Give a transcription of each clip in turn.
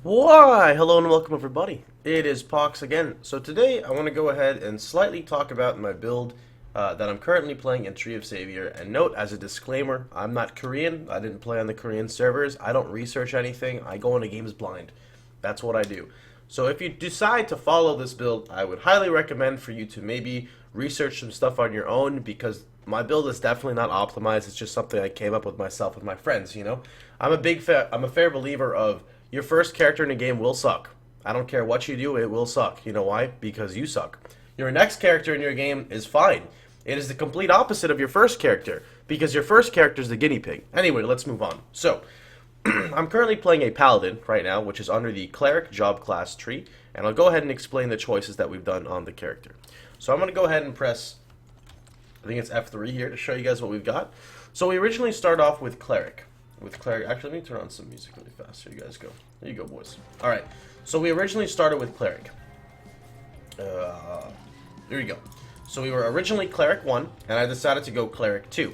Why, hello and welcome everybody. It is Pohx again. So today I want to go ahead and slightly talk about my build that I'm currently playing in Tree of Savior. And note, as a disclaimer, I'm not Korean. I didn't play on the Korean servers. I don't research anything. I go into games blind. That's what I do. So if you decide to follow this build, I would highly recommend for you to maybe research some stuff on your own, because my build is definitely not optimized. It's just something I came up with myself with my friends, you know? I'm a fair believer of your first character in a game will suck. I don't care what you do, it will suck. You know why? Because you suck. Your next character in your game is fine. It is the complete opposite of your first character, because your first character is the guinea pig. Anyway, let's move on. So, I'm currently playing a Paladin right now, which is under the Cleric job class tree, and I'll go ahead and explain the choices that we've done on the character. So I'm going to go ahead and press, I think it's F3 here, to show you guys what we've got. So we originally start off with Cleric. Actually, let me turn on some music really fast. Here you guys go. There you go, boys. Alright, so we originally started with Cleric. There you go. So we were originally Cleric 1, and I decided to go Cleric 2.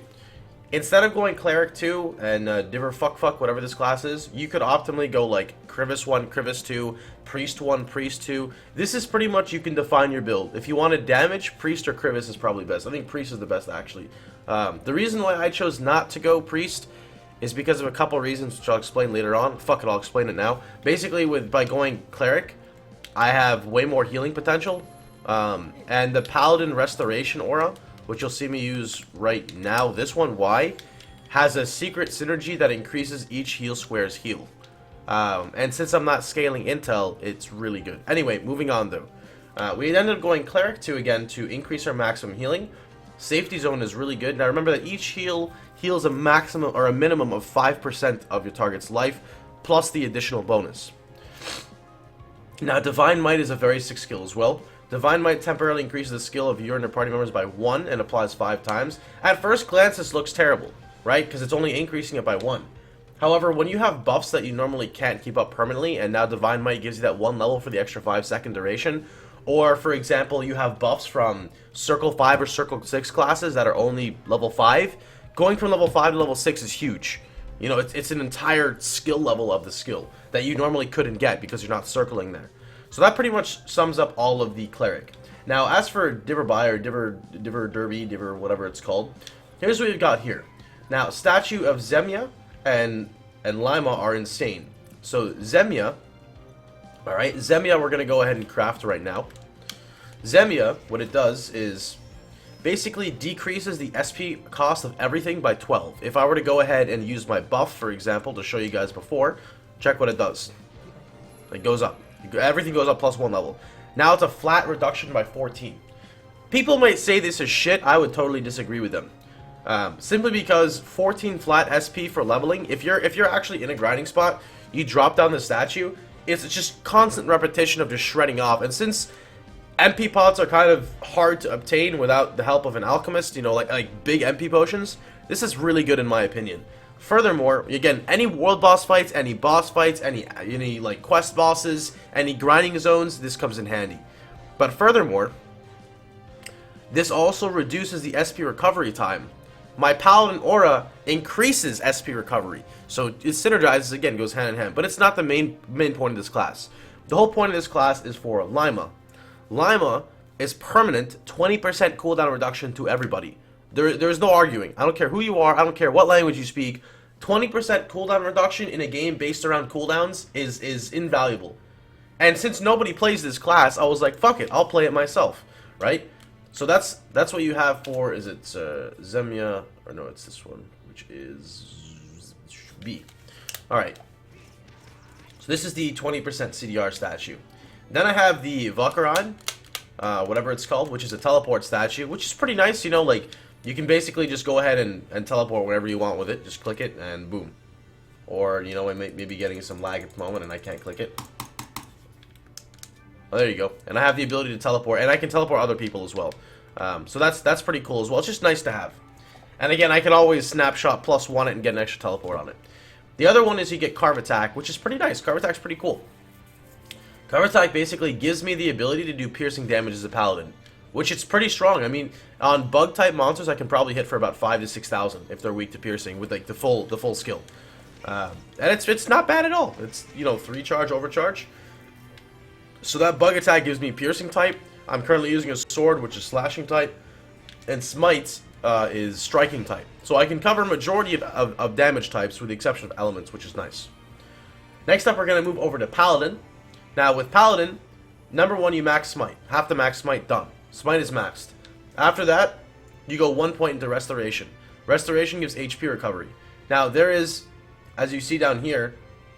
Instead of going Cleric 2 and Diver Fuck, whatever this class is, you could optimally go like Krivis 1, Krivis 2, Priest 1, Priest 2. This is pretty much, you can define your build. If you wanted damage, Priest or Krivis is probably best. I think Priest is the best, actually. The reason why I chose not to go Priest is because of a couple reasons, which I'll explain later on. Fuck it, I'll explain it now. Basically, by going Cleric, I have way more healing potential. And the Paladin Restoration aura, which you'll see me use right now, this one, Y, has a secret synergy that increases each heal square's heal. And since I'm not scaling intel, it's really good. Anyway, moving on though. We ended up going Cleric 2 again to increase our maximum healing. Safety Zone is really good. Now remember that each heal heals a maximum or a minimum of 5% of your target's life, plus the additional bonus. Now Divine Might is a very sick skill as well. Divine Might temporarily increases the skill of your and your party members by 1 and applies 5 times. At first glance, this looks terrible, right? Because it's only increasing it by 1. However, when you have buffs that you normally can't keep up permanently, and now Divine Might gives you that 1 level for the extra 5-second duration, or, for example, you have buffs from Circle 5 or Circle 6 classes that are only level 5, going from level 5 to level 6 is huge. You know, it's an entire skill level of the skill that you normally couldn't get because you're not circling there. So that pretty much sums up all of the Cleric. Now, as for Diver Bai or Diver Derby, Diver whatever it's called, here's what we've got here. Now, Statue of Zemia and Lima are insane. So, Zemia, alright, Zemia we're going to go ahead and craft right now. Zemia, what it does is basically decreases the SP cost of everything by 12. If I were to go ahead and use my buff, for example, to show you guys before, check what it does. It goes up. Everything goes up plus 1 level. Now it's a flat reduction by 14. People might say this is shit. I would totally disagree with them. Simply because 14 flat SP for leveling, if you're actually in a grinding spot, you drop down the statue, it's just constant repetition of just shredding off. And since MP pots are kind of hard to obtain without the help of an alchemist, you know, like big MP potions, this is really good in my opinion. Furthermore, again, any world boss fights, any boss fights, any like quest bosses, any grinding zones, this comes in handy. But furthermore, this also reduces the SP recovery time. My Paladin aura increases SP recovery, so it synergizes, again, goes hand in hand. But it's not the main point of this class. The whole point of this class is for Lima. Lima is permanent 20% cooldown reduction to everybody. There's no arguing. I don't care who you are. I don't care what language you speak. 20% cooldown reduction in a game based around cooldowns is invaluable. And since nobody plays this class, I was like, fuck it, I'll play it myself, right? So that's what you have for, is it Zemia, or no, it's this one, which is B. Alright. So this is the 20% CDR statue. Then I have the Valkyrie, whatever it's called, which is a teleport statue, which is pretty nice, you know, like, you can basically just go ahead and teleport whenever you want with it. Just click it and boom. Or, you know, I may be getting some lag at the moment and I can't click it. Oh, there you go. And I have the ability to teleport, and I can teleport other people as well. So that's pretty cool as well. It's just nice to have. And again, I can always snapshot +1 it and get an extra teleport on it. The other one is you get Carve Attack, which is pretty nice. Carve Attack's pretty cool. Carve Attack basically gives me the ability to do piercing damage as a paladin, which it's pretty strong. I mean, on bug type monsters, I can probably hit for about 5,000 to 6,000 if they're weak to piercing with like the full skill. And it's not bad at all. It's, you know, 3 charge, overcharge. So that bug attack gives me piercing type. I'm currently using a sword, which is slashing type. And smite is striking type. So I can cover a majority of damage types with the exception of elements, which is nice. Next up, we're going to move over to Paladin. Now, with Paladin, number 1, you max smite. Half the max smite, done. Smite is maxed. After that, you go 1 point into restoration. Restoration gives HP recovery. Now, there is, as you see down here,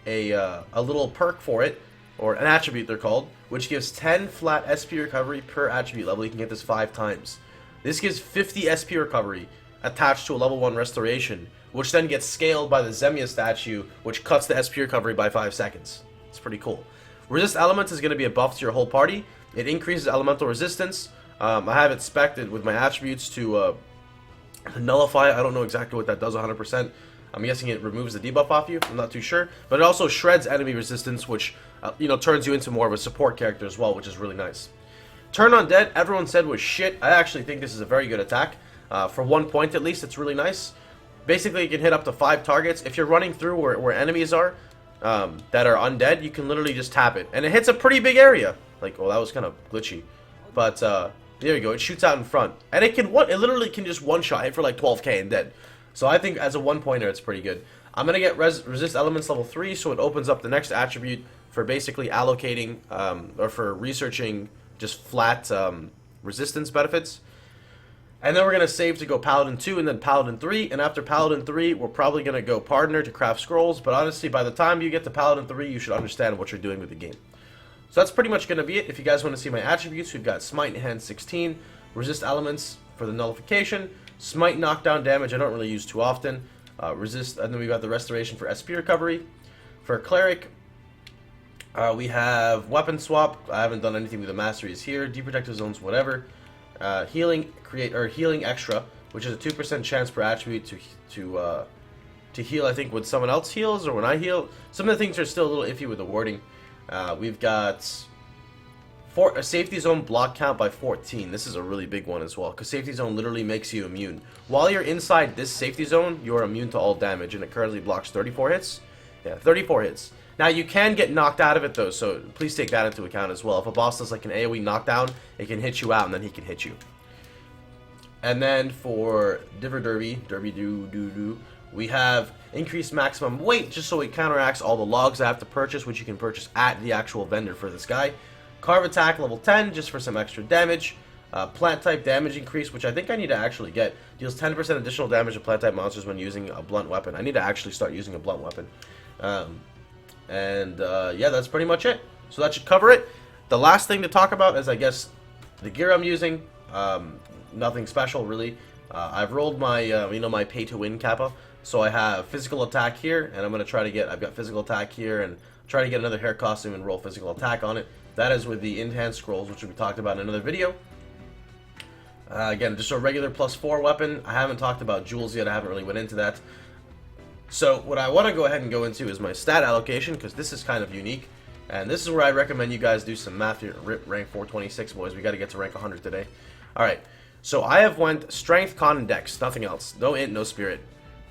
a little perk for it, or an attribute they're called, which gives 10 flat SP recovery per attribute level. You can get this 5 times. This gives 50 SP recovery attached to a level 1 restoration, which then gets scaled by the Zemia statue, which cuts the SP recovery by 5 seconds. It's pretty cool. Resist Elements is going to be a buff to your whole party. It increases elemental resistance. I have it spec'd with my attributes to nullify. I don't know exactly what that does 100%. I'm guessing it removes the debuff off you. I'm not too sure. But it also shreds enemy resistance, which you know, turns you into more of a support character as well, which is really nice. Turn Undead, everyone said was shit. I actually think this is a very good attack. For 1 point at least, it's really nice. Basically, you can hit up to 5 targets. If you're running through where enemies are that are undead, you can literally just tap it. And it hits a pretty big area. Like, well, that was kind of glitchy. But there you go. It shoots out in front. And it literally can just one-shot hit for like 12k and dead. So I think as a 1-pointer, it's pretty good. I'm going to get Resist Elements level 3, so it opens up the next attribute for basically allocating or for researching just flat resistance benefits. And then we're going to save to go Paladin 2 and then Paladin 3. And after Paladin 3, we're probably going to go Pardoner to craft scrolls. But honestly, by the time you get to Paladin 3, you should understand what you're doing with the game. So that's pretty much going to be it. If you guys want to see my attributes, we've got Smite Enhanced 16, Resist Elements for the nullification, Smite knockdown damage I don't really use too often, Resist, and then we've got the Restoration for SP recovery. For Cleric, we have Weapon Swap. I haven't done anything with the Masteries here. Deep Protective Zones, whatever. Healing Extra, which is a 2% chance per attribute to heal, I think, when someone else heals or when I heal. Some of the things are still a little iffy with the wording. We've got a Safety Zone block count by 14. This is a really big one as well, because Safety Zone literally makes you immune. While you're inside this Safety Zone, you're immune to all damage, and it currently blocks 34 hits. Yeah, 34 hits. Now, you can get knocked out of it, though, so please take that into account as well. If a boss does like an AoE knockdown, it can hit you out, and then he can hit you. And then for Derby, we have increased maximum weight, just so it counteracts all the logs I have to purchase, which you can purchase at the actual vendor for this guy. Carve Attack level 10, just for some extra damage. Plant type damage increase, which I think I need to actually get. Deals 10% additional damage to plant type monsters when using a blunt weapon. I need to actually start using a blunt weapon. Yeah, that's pretty much it. So that should cover it. The last thing to talk about is, I guess, the gear I'm using. Nothing special, really. I've rolled my, my pay-to-win kappa. So I have physical attack here, and I'm going to try to get, I've got physical attack here, and try to get another hair costume and roll physical attack on it. That is with the enhanced scrolls, which we talked about in another video. Again, just a regular +4 weapon. I haven't talked about jewels yet. I haven't really went into that. So what I want to go ahead and go into is my stat allocation, because this is kind of unique. And this is where I recommend you guys do some math here. Rip rank 426, boys. We got to get to rank 100 today. Alright, so I have went strength, con, and dex. Nothing else. No int, no spirit.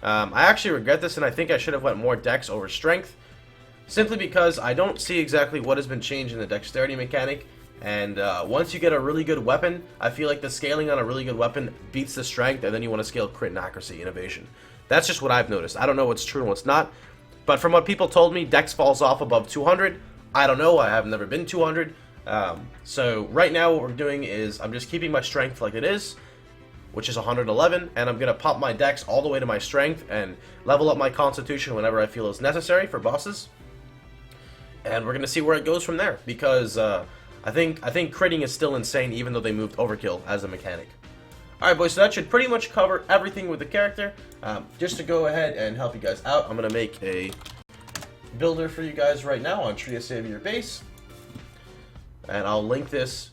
I actually regret this, and I think I should have went more dex over strength. Simply because I don't see exactly what has been changed in the dexterity mechanic. And once you get a really good weapon, I feel like the scaling on a really good weapon beats the strength, and then you want to scale crit and accuracy, innovation. That's just what I've noticed. I don't know what's true and what's not. But from what people told me, dex falls off above 200. I don't know. I have never been 200. So right now what we're doing is I'm just keeping my strength like it is, which is 111, and I'm going to pop my dex all the way to my strength and level up my constitution whenever I feel is necessary for bosses. And we're going to see where it goes from there, because I think critting is still insane, even though they moved overkill as a mechanic. Alright, boys, so that should pretty much cover everything with the character. Just to go ahead and help you guys out, I'm going to make a builder for you guys right now on Tree of Savior base. And I'll link this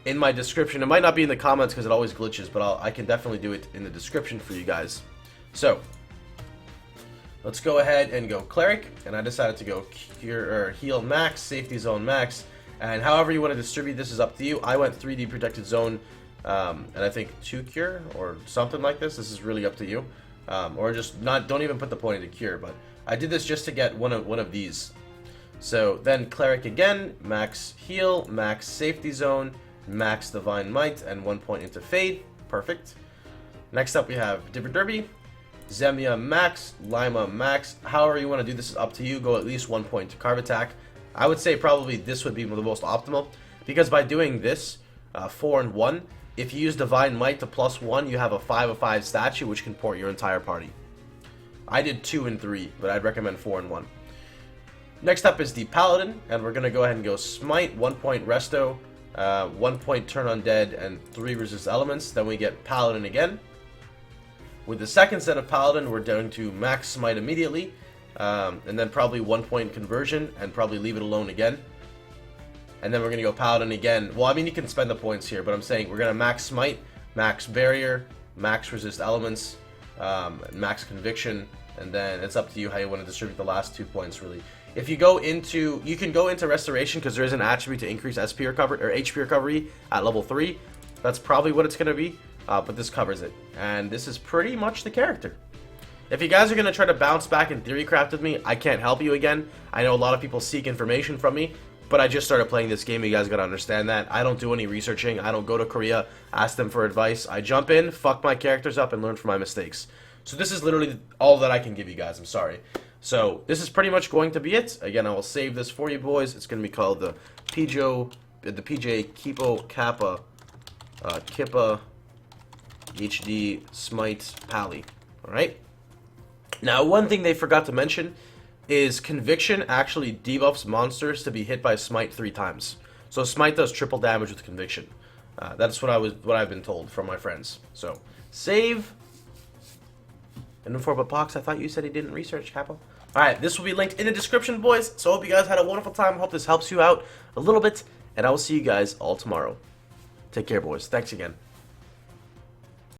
in my description. It might not be in the comments because it always glitches, but I can definitely do it in the description for you guys. So, let's go ahead and go Cleric. And I decided to go Heal Max, Safety Zone Max. And however you want to distribute this is up to you. I went 3D Protected Zone, and I think 2 Cure or something like this. This is really up to you. Or just don't even put the point into Cure, but I did this just to get one of these. So then Cleric again, max heal, max safety zone, max divine might, and 1 point into fade. Perfect. Next up we have Dibber Derby, Zemia max, Lima max. However you want to do this is up to you. Go at least 1 point to carve attack. I would say probably this would be the most optimal, because by doing this 4 and 1, if you use divine might to +1, you have a 5/5 statue which can port your entire party. I did 2 and 3, but I'd recommend 4 and 1. Next up is the Paladin, and we're going to go ahead and go Smite, 1 point Resto, 1 point Turn Undead, and 3 Resist Elements. Then we get Paladin again. With the second set of Paladin, we're going to max Smite immediately, and then probably 1 point Conversion, and probably leave it alone again. And then we're going to go Paladin again. Well, I mean, you can spend the points here, but I'm saying we're going to max Smite, max Barrier, max Resist Elements, max Conviction, and then it's up to you how you want to distribute the last 2 points, really. If you go into, you can go into Restoration, because there is an attribute to increase SP recovery, or HP recovery at level 3. That's probably what it's going to be, but this covers it. And this is pretty much the character. If you guys are going to try to bounce back and theory craft with me, I can't help you again. I know a lot of people seek information from me, but I just started playing this game. You guys got to understand that. I don't do any researching. I don't go to Korea, ask them for advice. I jump in, fuck my characters up, and learn from my mistakes. So this is literally all that I can give you guys. I'm sorry. So this is pretty much going to be it. Again, I will save this for you boys. It's going to be called the PJ Kipo Kappa Kippa HD Smite Pally. Alright? Now, one thing they forgot to mention is Conviction actually debuffs monsters to be hit by Smite 3 times. So Smite does triple damage with Conviction. That's what I've been told from my friends. So save. And then for Pohx, I thought you said he didn't research, Capo. Alright, this will be linked in the description, boys. So I hope you guys had a wonderful time. Hope this helps you out a little bit. And I will see you guys all tomorrow. Take care, boys. Thanks again.